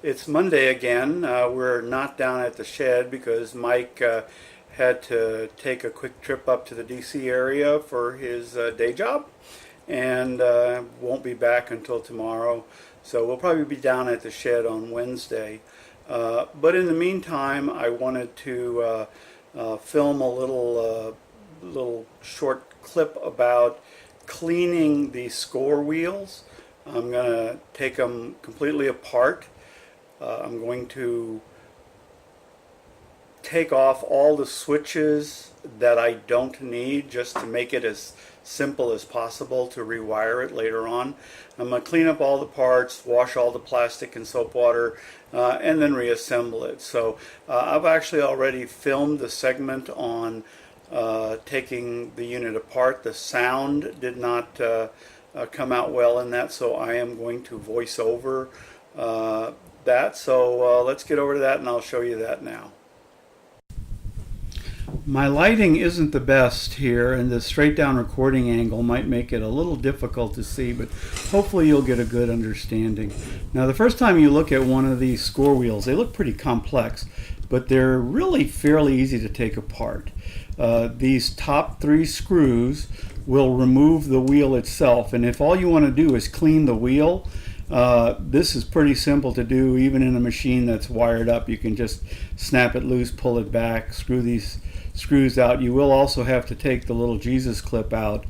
It's Monday again. We're not down at the shed because Mike had to take a quick trip up to the DC area for his day job and won't be back until tomorrow. So we'll probably be down at the shed on Wednesday. But in the meantime, I wanted to film a little short clip about cleaning the score wheels. I'm going to take them completely apart. I'm going to take off all the switches that I don't need just to make it as simple as possible to rewire it later on. I'm going to clean up all the parts, wash all the plastic in soap water, and then reassemble it. So I've actually already filmed the segment on taking the unit apart. The sound did not come out well in that, so I am going to voice over that. So let's get over to that and I'll show you that now. My lighting isn't the best here, and the straight down recording angle might make it a little difficult to see, but hopefully you'll get a good understanding. Now, the first time you look at one of these score wheels, they look pretty complex, but they're really fairly easy to take apart. These top 3 screws will remove the wheel itself, and if all you want to do is clean the wheel, this is pretty simple to do. Even in a machine that's wired up, you can just snap it loose, pull it back, screw these screws out. You will also have to take the little Jesus clip out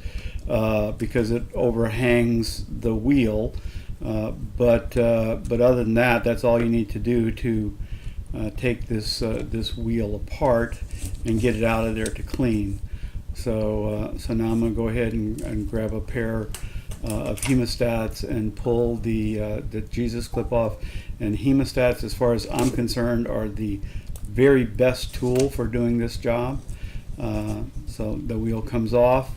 because it overhangs the wheel. But other than that, that's all you need to do to take this wheel apart and get it out of there to clean. So now I'm going to go ahead and grab a pair of hemostats and pull the Jesus clip off. And hemostats, as far as I'm concerned, are the very best tool for doing this job. So the wheel comes off,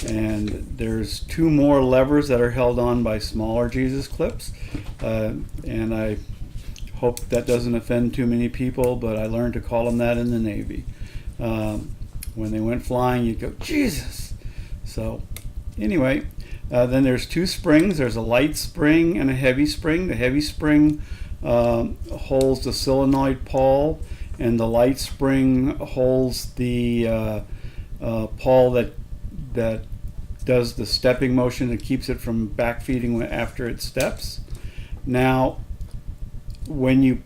and there's 2 more levers that are held on by smaller Jesus clips, and I hope that doesn't offend too many people, but I learned to call them that in the Navy. When they went flying, you'd go, Jesus! So anyway, then there's 2 springs. There's a light spring and a heavy spring. The heavy spring holds the solenoid pawl, and the light spring holds the pawl that does the stepping motion that keeps it from backfeeding after it steps. Now, when you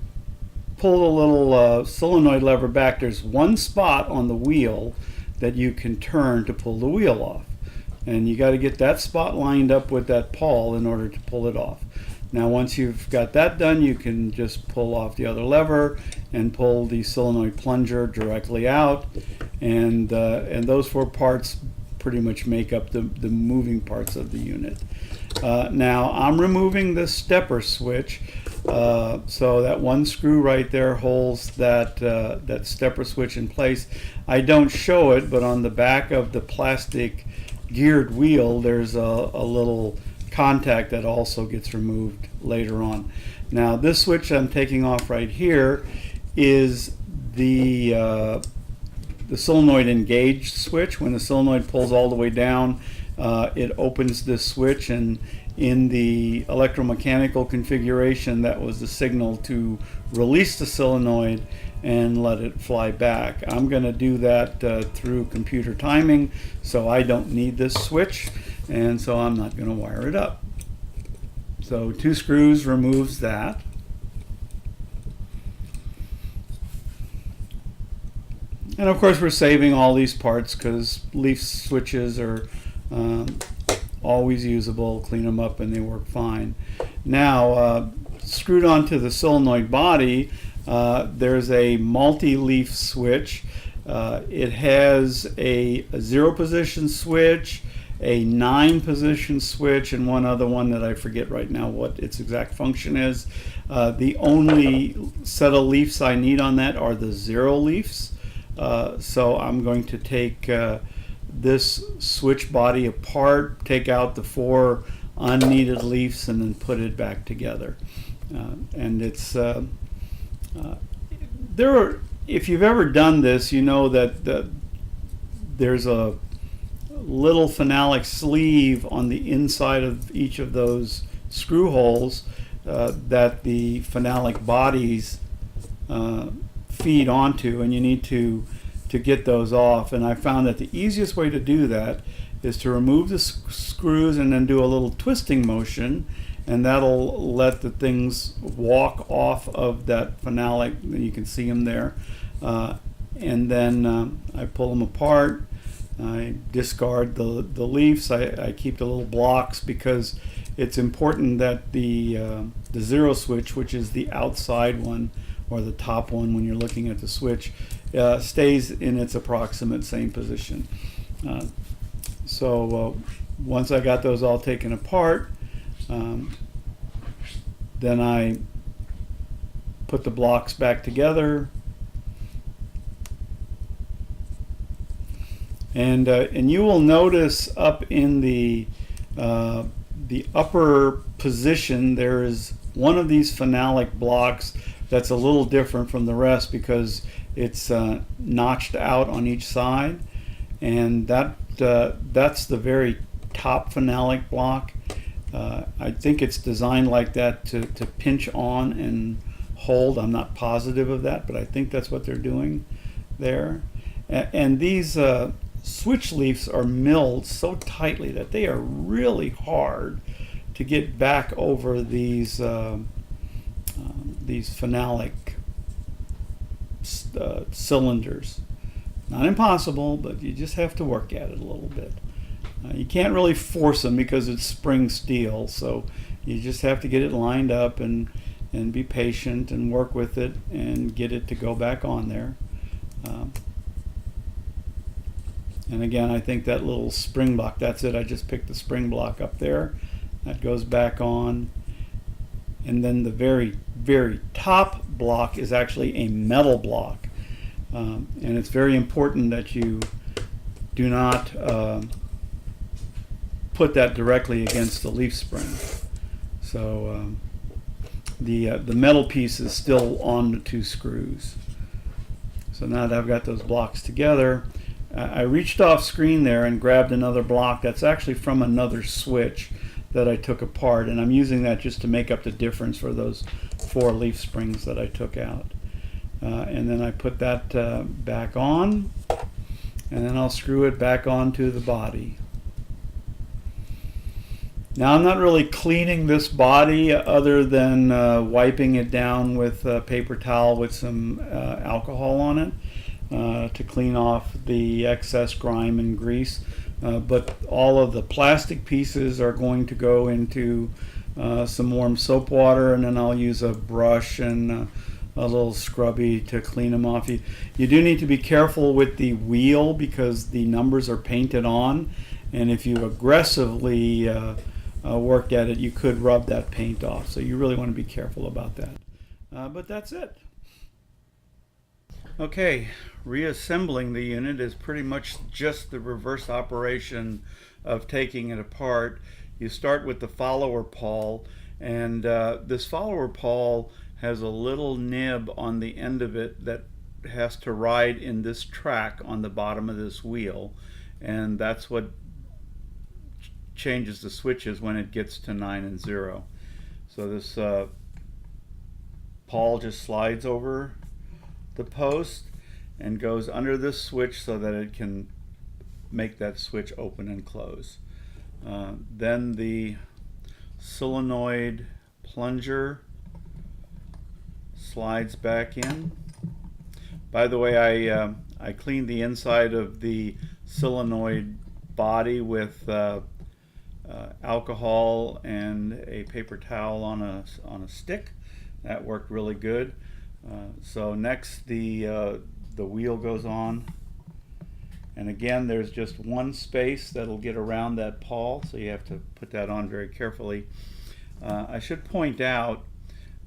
pull the little solenoid lever back, there's one spot on the wheel that you can turn to pull the wheel off. And you got to get that spot lined up with that pawl in order to pull it off. Now, once you've got that done, you can just pull off the other lever and pull the solenoid plunger directly out. And those 4 parts pretty much make up the moving parts of the unit. Now, I'm removing the stepper switch. So that 1 screw right there holds that stepper switch in place. I don't show it, but on the back of the plastic geared wheel, there's a little contact that also gets removed later on. Now, this switch I'm taking off right here is the solenoid engage switch. When the solenoid pulls all the way down, it opens this switch, and in the electromechanical configuration, that was the signal to release the solenoid and let it fly back. I'm going to do that through computer timing, so I don't need this switch, and so I'm not going to wire it up. So 2 screws removes that. And of course, we're saving all these parts because leaf switches are always usable. Clean them up and they work fine. Now, screwed onto the solenoid body, there's a multi-leaf switch. It has a 0 position switch, a 9 position switch, and one other one that I forget right now what its exact function is. The only set of leaves I need on that are the 0 leaves. So I'm going to take this switch body apart, take out the 4 unneeded leaves, and then put it back together. And it's if you've ever done this, you know that there's a little phenolic sleeve on the inside of each of those screw holes that the phenolic bodies feed onto, and you need to get those off. And I found that the easiest way to do that is to remove the screws and then do a little twisting motion, and that'll let the things walk off of that phenolic. You can see them there. And then I pull them apart. I discard the leaves. I keep the little blocks because it's important that the zero switch, which is the outside one or the top one when you're looking at the switch, stays in its approximate same position. So once I got those all taken apart, then I put the blocks back together, and you will notice up in the upper position there is one of these phenolic blocks that's a little different from the rest because it's notched out on each side, and that's the very top phenolic block. I think it's designed like that to pinch on and hold. I'm not positive of that, but I think that's what they're doing there. And these switch leaves are milled so tightly that they are really hard to get back over these phenolic cylinders. Not impossible, but you just have to work at it a little bit. You can't really force them because it's spring steel, so you just have to get it lined up and be patient and work with it and get it to go back on there. And again, I think that little spring block, that's it. I just picked the spring block up there. That goes back on. And then the very, very top block is actually a metal block. And it's very important that you do not put that directly against the leaf spring. So the metal piece is still on the two screws. So now that I've got those blocks together, I reached off screen there and grabbed another block that's actually from another switch that I took apart, and I'm using that just to make up the difference for those 4 leaf springs that I took out. And then I put that back on, and then I'll screw it back onto the body. Now I'm not really cleaning this body other than wiping it down with a paper towel with some alcohol on it to clean off the excess grime and grease. But all of the plastic pieces are going to go into some warm soap water, and then I'll use a brush and a little scrubby to clean them off. You do need to be careful with the wheel because the numbers are painted on, and if you aggressively work at it, you could rub that paint off. So you really want to be careful about that. But that's it. Okay, reassembling the unit is pretty much just the reverse operation of taking it apart. You start with the follower pawl, and this follower pawl has a little nib on the end of it that has to ride in this track on the bottom of this wheel, and that's what changes the switches when it gets to 9 and 0. So this pawl just slides over the post and goes under this switch so that it can make that switch open and close. Then the solenoid plunger slides back in. By the way, I cleaned the inside of the solenoid body with alcohol and a paper towel on a stick. That worked really good. So next the wheel goes on, and again there's just one space that'll get around that pawl, so you have to put that on very carefully. I should point out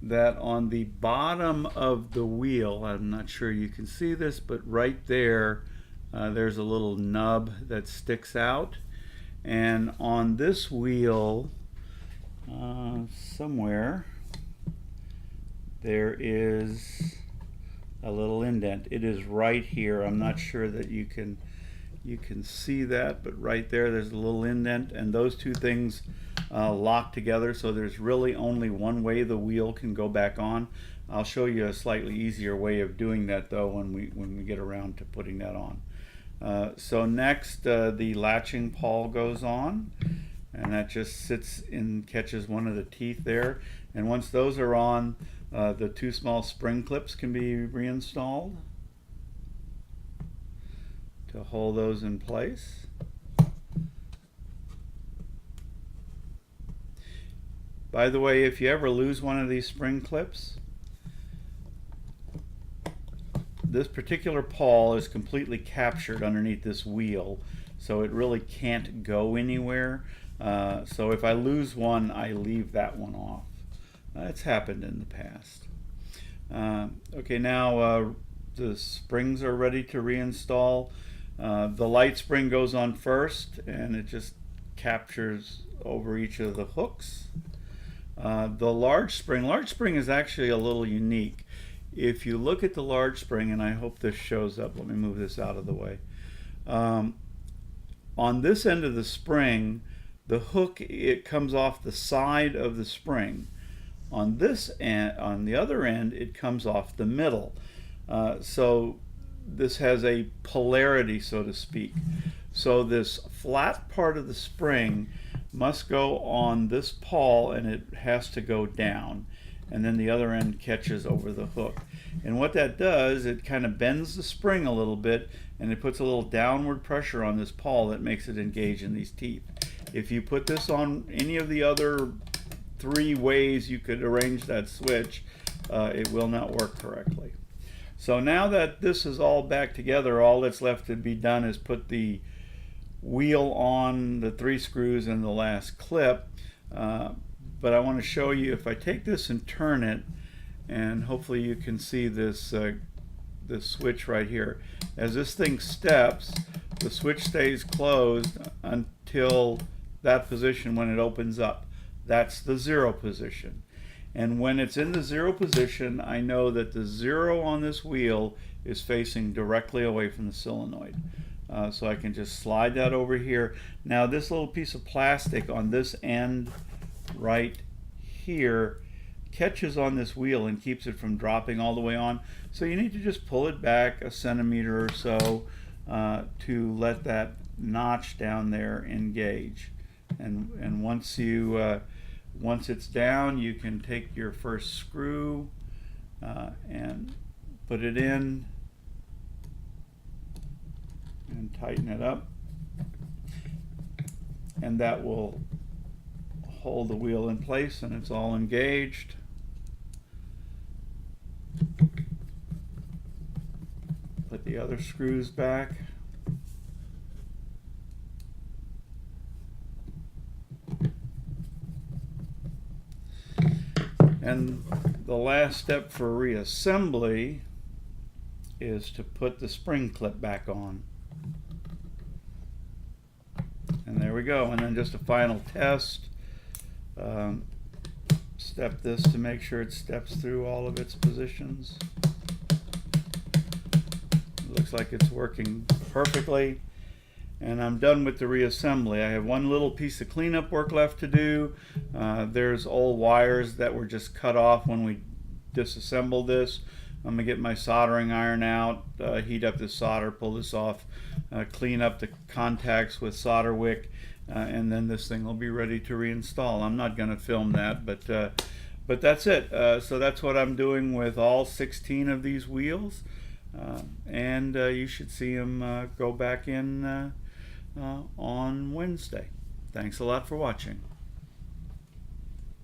that on the bottom of the wheel, I'm not sure you can see this, but right there there's a little nub that sticks out, and on this wheel somewhere there is a little indent. It is right here. I'm not sure that you can You can see that, but right there's a little indent, and those two things lock together, so there's really only one way the wheel can go back on. I'll show you a slightly easier way of doing that though when we get around to putting that on. So next, the latching pawl goes on, and that just sits in, catches one of the teeth there, and once those are on, the two small spring clips can be reinstalled to hold those in place. By the way, if you ever lose one of these spring clips, this particular pawl is completely captured underneath this wheel, so it really can't go anywhere. So if I lose one, I leave that one off. It's happened in the past. Okay, now the springs are ready to reinstall. The light spring goes on first, and it just captures over each of the hooks. The large spring is actually a little unique. If you look at the large spring, and I hope this shows up, let me move this out of the way. On this end of the spring, the hook, it comes off the side of the spring. On this end, on the other end, it comes off the middle. So this has a polarity, so to speak. So this flat part of the spring must go on this pawl, and it has to go down, and then the other end catches over the hook. And what that does, it kind of bends the spring a little bit, and it puts a little downward pressure on this pawl that makes it engage in these teeth. If you put this on any of the other three ways you could arrange that switch, it will not work correctly. So now that this is all back together, all that's left to be done is put the wheel on, the 3 screws and the last clip. But I want to show you, if I take this and turn it, and hopefully you can see this this switch right here. As this thing steps, the switch stays closed until that position when it opens up. That's the 0 position. And when it's in the 0 position, I know that the 0 on this wheel is facing directly away from the solenoid. So I can just slide that over here. Now this little piece of plastic on this end right here catches on this wheel and keeps it from dropping all the way on. So you need to just pull it back a centimeter or so to let that notch down there engage. And once it's down, you can take your first screw and put it in and tighten it up, and that will hold the wheel in place, and it's all engaged. Put the other screws back. And the last step for reassembly is to put the spring clip back on. And there we go. And then just a final test. Step this to make sure it steps through all of its positions. It looks like it's working perfectly. And I'm done with the reassembly. I have one little piece of cleanup work left to do. There's old wires that were just cut off when we disassembled this. I'm going to get my soldering iron out, heat up this solder, pull this off, clean up the contacts with solder wick, and then this thing will be ready to reinstall. I'm not going to film that, but that's it. So that's what I'm doing with all 16 of these wheels, and you should see them go back in on Wednesday. Thanks a lot for watching.